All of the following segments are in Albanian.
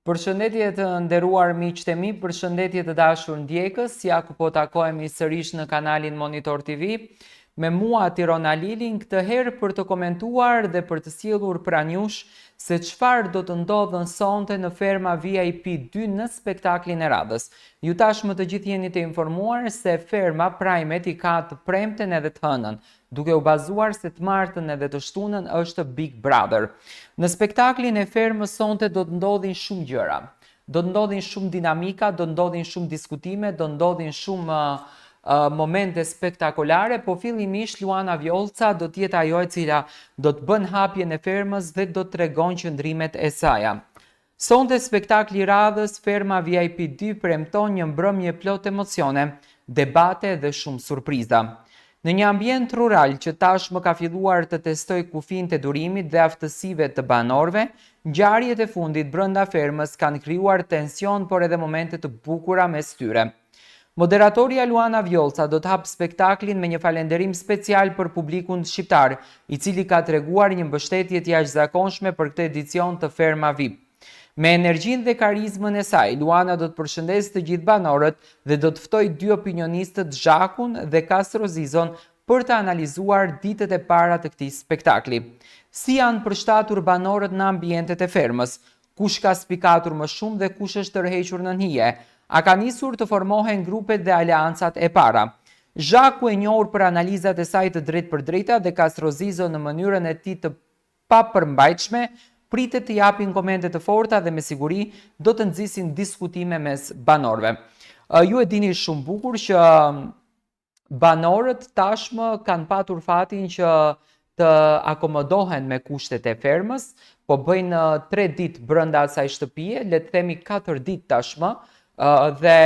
Përshëndetje të nderuar miqtë e mi, përshëndetje të dashur ndjekës, ja ku po takohemi sërish në kanalin Monitor TV, me mua Tirona Lilin, këtë herë për të komentuar dhe për të sjellur pranë jush se çfarë do të ndodhën sonte në ferma VIP 2 në spektaklin e radhës. Ju tashmë të gjithë jeni të informuar se ferma Primet i ka të premten edhe të hënën, duke u bazuar se të martën edhe të shtunën është Big Brother. Në spektaklin e fermës sonte do të ndodhin shumë gjëra. Do të ndodhin shumë dinamika, do të ndodhin shumë diskutime, do të ndodhin shumë momente spektakolare, po fillimisht Luana Vjollca do të jetë ajo e cila do të bën hapjen e fermës dhe do të tregon qëndrimet e saj. Sonte spektakli i radhës ferma VIP 2 premton një mbrëmje plot emocione, debate dhe shumë surpriza. Në një ambient rural që tashmë ka filluar të testoj kufijtë e durimit dhe aftësive të banorëve, ngjarjet e fundit brenda fermës kanë krijuar tension por edhe momente të bukura mes tyre. Moderatoria Luana Vjollca do të hap spektaklin me një falënderim special për publikun shqiptar, i cili ka treguar një mbështetje të jashtëzakonshme për këtë edicion të Ferma VIP. Me energjinë dhe karizmën e saj, Luana do të përshëndesë të gjithë banorët dhe do të ftojë dy opinionistët, Zhakun dhe Kastrozizon, për të analizuar ditët e para të këtij spektakli. Si janë përshtatur banorët në ambientet e fermës? Kush ka spikatur më shumë dhe kush është tërhequr në hije? A ka nisur të formohen grupet dhe aleancat e para? Zhaku e njohur për analizat e saj të drejtpërdrejta dhe Kastrozizo në mënyrën e tij të papërmbajtshme pritet të japin komente të forta dhe me siguri do të nxisin diskutime mes banorëve. Ju e dini shumë bukur që banorët tashmë kanë patur fatin që të akomodohen me kushtet e fermës, po bëjnë 3 ditë brenda asaj shtëpie, le të themi 4 ditë tashmë, dhe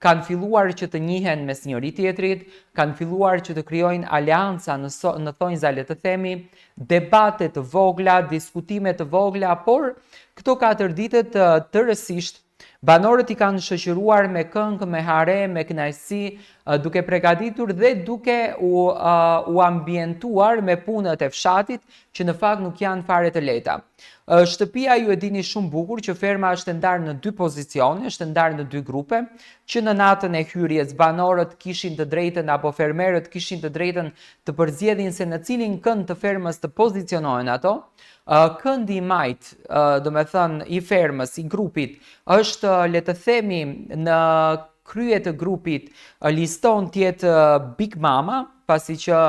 kanë filluar që të njihen mes njëri tjetrit, kanë filluar që të krijojnë aleanca në thonjza, le të themi, debate të vogla, diskutime të vogla, por këto 4 ditë të rësisht banorët i kanë shoqëruar me këngë, me hare, me kënaqësi, duke përgatitur dhe duke u ambientuar me punët e fshatit që në fakt nuk janë fare të lehta. Shtëpia ju e dini shumë bukur që ferma është ndarë në 2 pozicione, është ndarë në 2 grupe, që në natën e hyrjes banorët kishin të drejtën apo fermerët kishin të drejtën të përzgjedhin se në cilin kënd të fermës të pozicionohen ato. Këndi i majt, do me thënë i fermës, i grupit, është, le të themi, në krye të grupit liston tjetë Big Mama, pasi që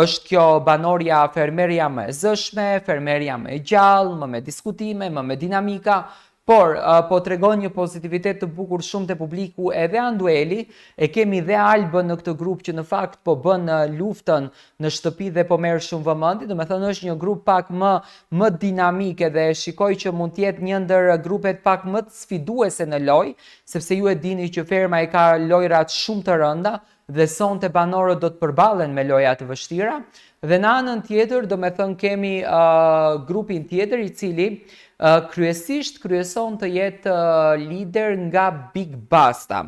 është kjo banorja fermeria më e zëshme, fermeria më e gjallë, më me diskutime, më me dinamika, por po tregon një pozitivitet të bukur shumë te publiku edhe Andueli, e kemi dhe Albën në këtë grup që në fakt po bën luftën në shtëpi dhe po merr shumë vëmendje, do me thënë është një grup pak më dinamike dhe shikoj që mund të jetë një ndër grupet pak më të sfiduese në lojë, sepse ju e dini që ferma i ka lojrat shumë të rënda dhe sonte banorët do të përballen me loja të vështira. Dhe në anën tjetër, do me thënë kemi grupin tjetër i cili kryesisht kryeson të jetë lider nga Big Basta.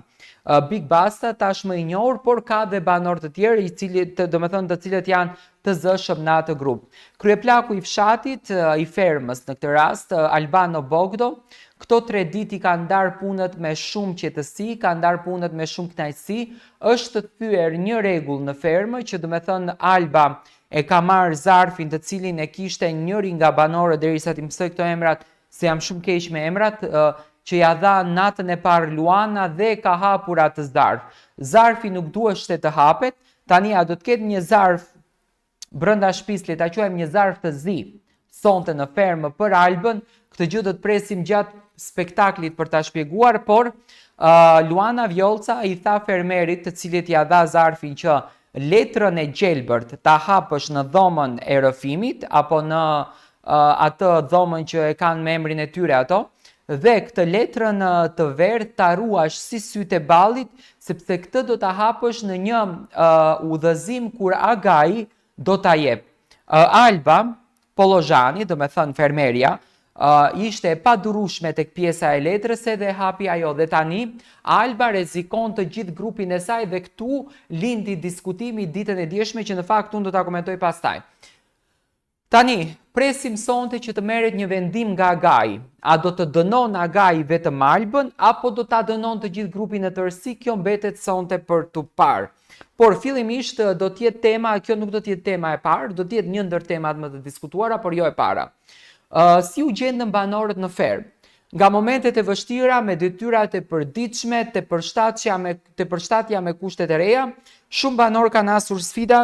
Big Basta tashmë i njohur, por ka dhe banorë të tjerë të cilët janë të zëshëm në atë grup. Kryeplaku i fshatit, i fermës në këtë rast, Albano Bogdo, këto 3 ditë i kanë ndarë punët me shumë qetësi, kanë ndarë punët me shumë kënaqësi, është të thyer një rregull në fermë që do me thënë Alba e ka marrë zarfin të cilin e kishte njëri nga banorët derisa ti mësoj këto emrat, se jam shumë keq me emrat, që ja dha natën e parë Luana dhe ka hapur atë zarf. Zarfi nuk duhej të hapet, tani a do të ketë një zarf brenda shtëpisë, le ta quajmë një zarf të zi, sonte në fermë për Albën, këtë gjë do të presim gjatë spektaklit për ta shpjeguar, por Luana Vjollca i tha fermerit të cilit ja dha zarfin që letrën e gjelbërt ta hapësh në dhomën e rrëfimit apo në atë dhomën që e kanë me emrin e tyre ato, dhe këtë letrën të verdhë ta ruash si sytë e ballit, sepse këtë do ta hapësh në një udhëzim kur Agai do ta jep. Alba Pollozhani, do me thënë fermeria, ishte e padurueshme tek pjesa e letrës edhe hapi ajo dhe tani Alba rrezikon të gjithë grupin e saj dhe këtu lindi diskutimi ditën e djeshme që në fakt unë do ta komentoj pastaj. Tani, presim sonte që të merret një vendim nga Agai. A do të dënon Agai vetëm Albën, apo do ta dënon të gjithë grupin në tërësi? Kjo mbetet sonte për të parë. Por fillimisht do të jetë tema, kjo nuk do të jetë tema e parë, do të jetë një ndër temat më të diskutuara, por jo e para. Si u gjendën banorët në fermë? Nga momentet e vështira me detyrat e përditshme, të përshtatja me kushtet e reja, shumë banorë kanë asur sfida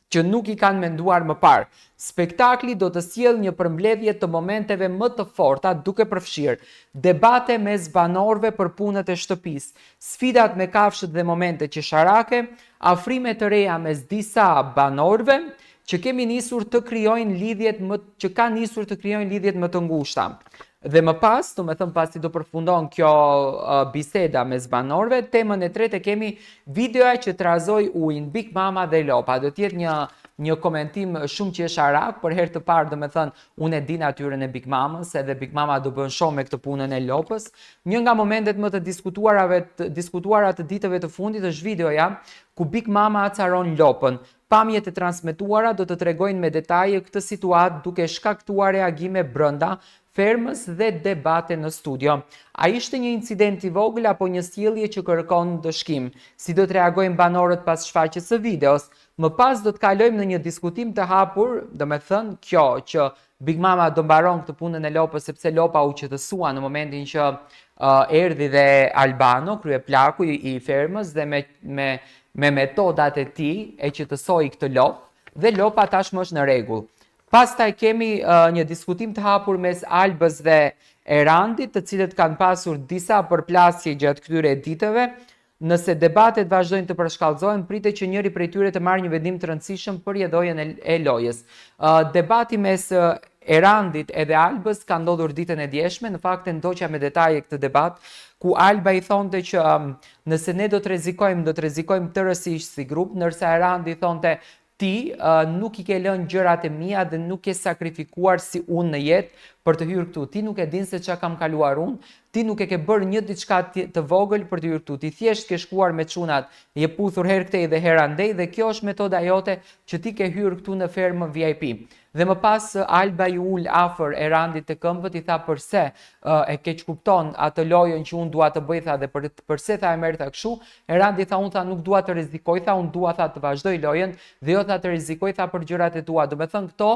që nuk i kanë menduar më parë. Spektakli do të sjellë një përmbledhje të momenteve më të forta, duke përfshirë debate mes banorëve për punët e shtëpisë, sfidat me kafshët dhe momente qesharake, afrime të reja mes disa banorëve që kanë nisur të krijojnë lidhjet më të ngushta. Dhe më pas, do me thëmë pasi do përfundon kjo biseda mes banorëve, temën e tretë kemi videoja që trazoi ujin Big Mama dhe Lopa. Do t'jetë një komentim shumë qesharak, për herë të parë do me thënë, unë e di natyrën e Big Mamës, edhe Big Mama do bën shumë me këtë punën e Lopës. Një nga momentet më të diskutuara të ditëve të fundit është videoja ku Big Mama acaron Lopën. Pamjet e transmetuara do të tregojnë me detaje këtë situatë duke shkaktuar reagime brenda fermës dhe debate në studio. A ishte një incident i vogël apo një sjellje që kërkon dëshkim? Si do të reagojnë banorët pas shfaqjes së videos? Më pas do të kalojmë në një diskutim të hapur, do me thënë kjo që Big Mama do mbaron këtë punën e Lopës sepse Lopa u qetësua në momentin që erdhi dhe Albano, kryeplaku i fermës, dhe me metodat e tij e qetësoi këtë lopë dhe Lopa tashmë është në rregull. Pastaj kemi një diskutim të hapur mes Albës dhe Erandit, të cilët kanë pasur disa përplasje gjatë këtyre ditëve. Nëse debatet vazhdojnë të përshkallëzohen, pritet që njëri prej tyre të marrë një vendim të rëndësishëm për jetojën e lojës. Debati mes Erandit edhe Albës ka ndodhur ditën e djeshme, në fakt e ndoqja me detaje këtë debat, ku Alba i thonte që nëse ne do të rrezikojmë tërësisht si grup, ndërsa Erandi thonte ti nuk i ke lënë gjërat e mia dhe nuk ke sakrifikuar si unë në jetë për të hyrë këtu. Ti nuk e din se çka kam kaluar unë, ti nuk e ke bërë një diçka të vogël për të hyrë këtu. Ti thjesht ke shkuar me çunat, je puthur herë këtej dhe herë andej dhe kjo është metoda jote që ti ke hyrë këtu në fermën VIP. Dhe më pas Alba i ul afër Erandit të këmbët, i tha përse e keq kupton atë lojën që unë dua të bëj, tha, dhe përse tha e merr tha kështu. Erandi tha, unë tha nuk dua të rrezikoj, tha, unë dua tha të vazhdoj lojën dhe jo tha të rrezikoj tha për gjërat e tua. Do të thënë këto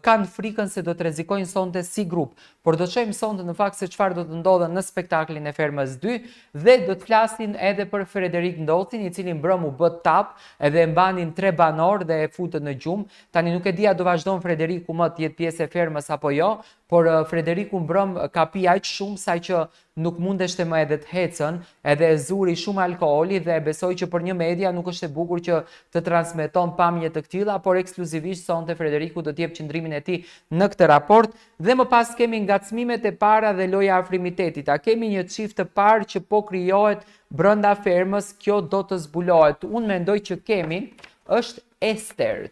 kanë frikën se do të rrezikojnë sonte si grup. Por do të shohim sonte në fakt se çfarë do të ndodhe në spektaklin e Fermës 2 dhe do të flasin edhe për Frederik Ndocin, i cili mbrëm u bë tap edhe e mbanin 3 banor dhe e futët në gjumë. Tani nuk e dia do vazhdon Frederiku më të jetë pjesë e fermës apo jo, por Frederiku mbrëm ka pi aq shumë sa që nuk mundeshte më edhe të hecën, edhe e zuri shumë alkooli dhe besoj që për një media nuk është e bukur që të transmeton pamje të këtilla, por ekskluzivisht sonte Frederiku do të jep qëndrimin e tij në këtë raport. Dhe më pas kemi ngacmimet e para dhe loja afrimitetit. A kemi një çift të parë që po krijohet brenda fermës, kjo do të zbulohet. Unë mendoj që kemi është Ester,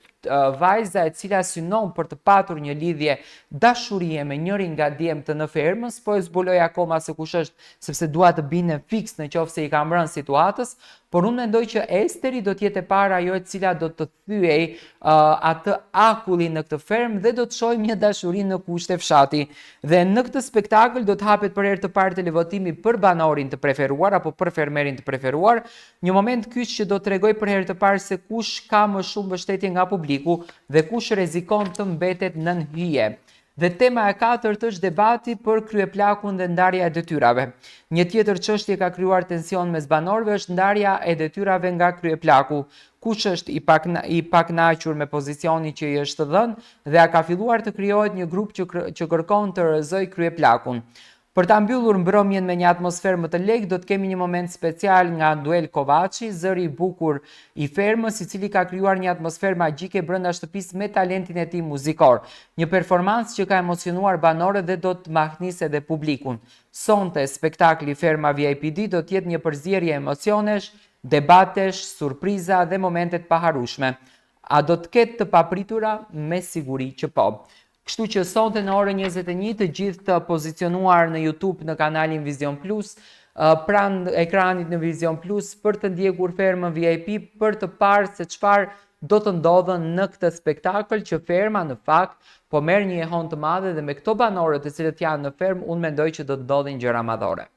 vajza e cila synon për të patur një lidhje dashurie me njërin nga djemtë në fermës, po e zbuloj akoma se kush është, sepse dua të binde fiks në qoftë se i kam rënë situatës, por unë mendoj që Esteri do të jetë e para ajo e cila do të thyej atë akullin në këtë fermë dhe do të shohim një dashuri në kushte fshati. Dhe në këtë spektakël do të hapet për herë të parë televotimi për banorin të preferuar apo për fermerin të preferuar, një moment kyç që do të tregoj për herë të parë se kush ka më shumë mbështetje nga publiku dhe kush rrezikon të mbetet nën hije. Dhe tema e katërt është debati për kryeplakun dhe ndarja e detyrave. Një tjetër çështje ka krijuar tension mes banorëve është ndarja e detyrave nga kryeplaku. Kush është i pakënaqur me pozicionin që i është dhënë dhe a ka filluar të krijohet një grup që kërkon të rrëzojë kryeplakun. Për ta mbyllur mbrëmjen me një atmosferë më të lehtë, do të kemi një moment special nga Duel Kovaçi, zëri i bukur i fermës, i cili ka krijuar një atmosferë magjike brenda shtëpisë me talentin e tij muzikor. Një performancë që ka emocionuar banorët dhe do të mahnisë edhe publikun. Sonte spektakli Ferma VIP-D do të jetë një përzierje emocionesh, debatesh, surpriza dhe momente të paharrueshme. A do të ketë të papritura? Me siguri që po. Kështu që sonte në orën 21 të gjithë të pozicionuar në YouTube në kanalin Vision Plus, pranë ekranit në Vision Plus për të ndjekur Fermën VIP, për të parë se çfarë do të ndodhen në këtë spektakël që ferma në fakt po merr një ehon të madhe dhe me këto banorët të cilët janë në fermë, unë mendoj që do të ndodhin gjëra madhore.